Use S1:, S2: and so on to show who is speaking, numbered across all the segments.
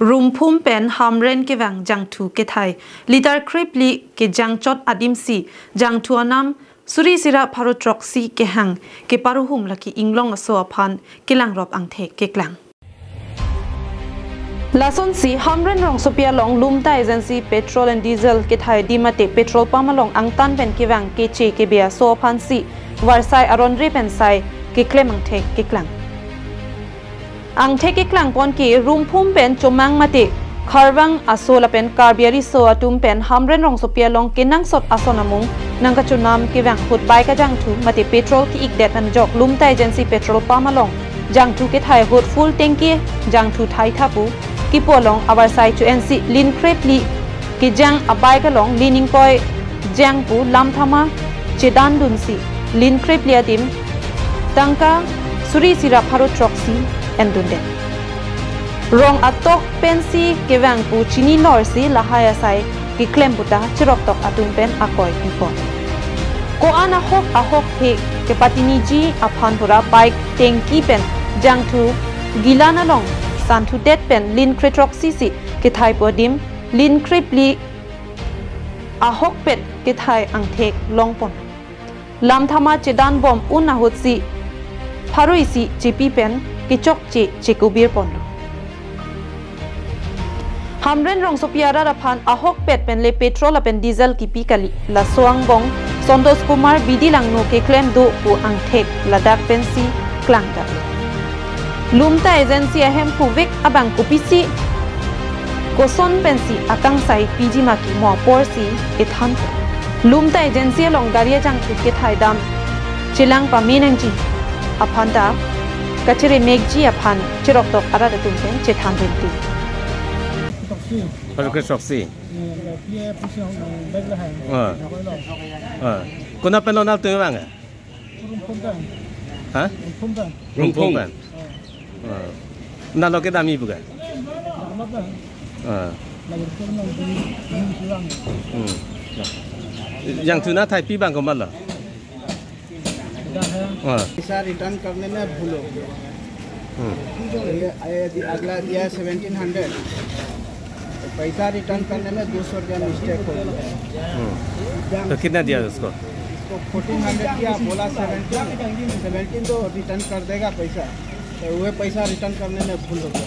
S1: Room फूम pen हमरेन के वांग जंगथु के Thai litre क्रिपली के जंगचोट आदिमसी जंगथु नाम सुरी सिरा फारोट्रॉक्सी के हंग के पारुहुम लकी इंग्लोंग असो अफान किलांग रोप अंगथे के क्लांग लासन सी हमरेन रोंग सोपिया लोंग लुमता एजेंसी पेट्रोल एंड डीजल के थाई दिमते पेट्रोल पंप लोंग अंगतान पेन के वांग के चे के बिया सो अफान सी वारसाई अरोनरी पेनसाई के क्लेम अंगथे के क्लांग अंगथे के क्लांग पॉन के रूम फूम पेन चोमांग मते खरवांग असोला पेन कार्बियरी सो अटुम पेन हमरेन रोंग सोपिया लोंग के नंग सोट असोनामुंग नंगा चुनाम के वांग खुद बाइक जंगथु मते पेट्रोल की एक डेटन जॉक लुमता एजेंसी पेट्रोल पंप लोंग जंगथु के थाई हुड फुल टैंकी जंगथु थाई थापु की पोलोंग अवर साइड टू एनसी लिन क्रेपली की जंग अबाई का लोंग लिनिंग पॉय जंग पु लामथामा चेदान दुनसी लिन क्रेपली अदिम तंका सुरी सिरा फारोट्रॉक्सी एंडुंडे रोंग अतोक पेंसी के वांग पु चिनी नॉर्सी लहाया साई की क्लेम पुता चिरोक तोक अतुम पेन अकोय हिपो को आना होक हे के पतिनी जी अफान पुरा बाइक टैंकी पेन जंगथु गिलाना लोंग सांथु डेट पेन लिन क्रेट्रॉक्सी सी के थाई पोडिम लिन क्रेपली अहोक पेट के थाई अंगथेक लोंगपोन लामथामा चेदान बॉम उन अहुतसी फारोइसी जेपी पेन के चोक चे चेकुबीर पोंडो हमरेन रोंग सोपियारा रफान अहोक पेट पेन ले पेट्रोल अपेन डीजल की पीकली ला सोंगबोंग संतोष कुमार बीडी लांगनो के क्लेम दो पु अंगथेक लदाक पेंसी क्लांगदा लुमता एजेंसी अहम पुविक अबांग कुपिसी कोसन पेंसी अकांग साई पीजी माकी मोपोरसी इथान लुमता एजेंसी लोंग गारिया जंग के थाइदाम चिलांग पामीनंजी अफानदा कचरे मेगजी अफान चिरोक तोक अरा तुमपेन चेथान देती
S2: Trocsi. Kuna penonal tu bang? Hah? Rumpung kan? Nak lo ke dami bukan? Yang tu nak Thai pi bang kau malah?
S3: पैसा रिटर्न करने में भूल हो गया। अगला दिया 1700 तो पैसा रिटर्न करने में 200 रुपया मिस्टेक हो गया।
S2: तो कितना दिया उसको?
S3: इसको 1400 दिया, बोला 17 तो रिटर्न कर देगा पैसा, तो वह पैसा रिटर्न करने में भूल हो गया।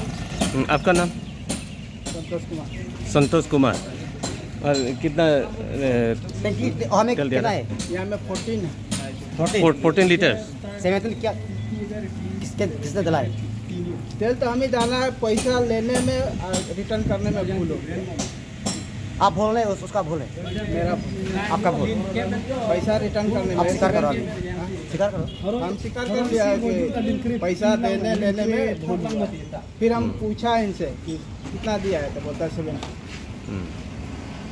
S2: आपका नाम?
S3: संतोष कुमार।
S2: संतोष कुमार। और कितना
S3: तेल दिया? यहाँ में
S2: 14 लीटर।
S3: 17 क्या किसने डाला है? तेल तो हम ही डाला है, पैसा लेने में रिटर्न करने में भूल हो गया।
S4: आप भूल रहे हो, उसका भूल है,
S3: मेरा
S4: आपका भूल।
S3: पैसा रिटर्न करने में
S4: स्वीकार करो, स्वीकार करो।
S3: हम स्वीकार कर लिया है कि पैसा देने लेने में भूल। फिर हम पूछा इनसे कि कितना दिया है, तो बोलता 7।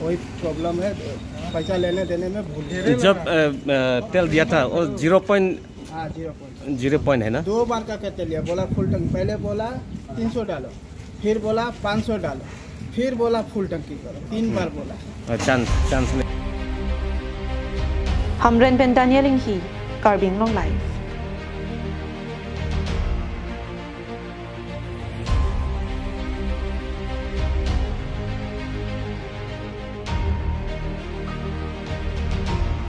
S3: वही प्रॉब्लम है, पैसा लेने देने में भूल।
S2: जब तेल दिया था वो 0 पॉइंट है ना?
S3: 2 बार का कहते लिया, बोला फुल टंकी, पहले बोला 300 डालो, फिर बोला 500 डालो, फिर बोला फुल टंकी करो, 3 बार बोला।
S2: चांस
S1: हमरेन पेन दानियल ही कार्बिंग लोंग लाइफ।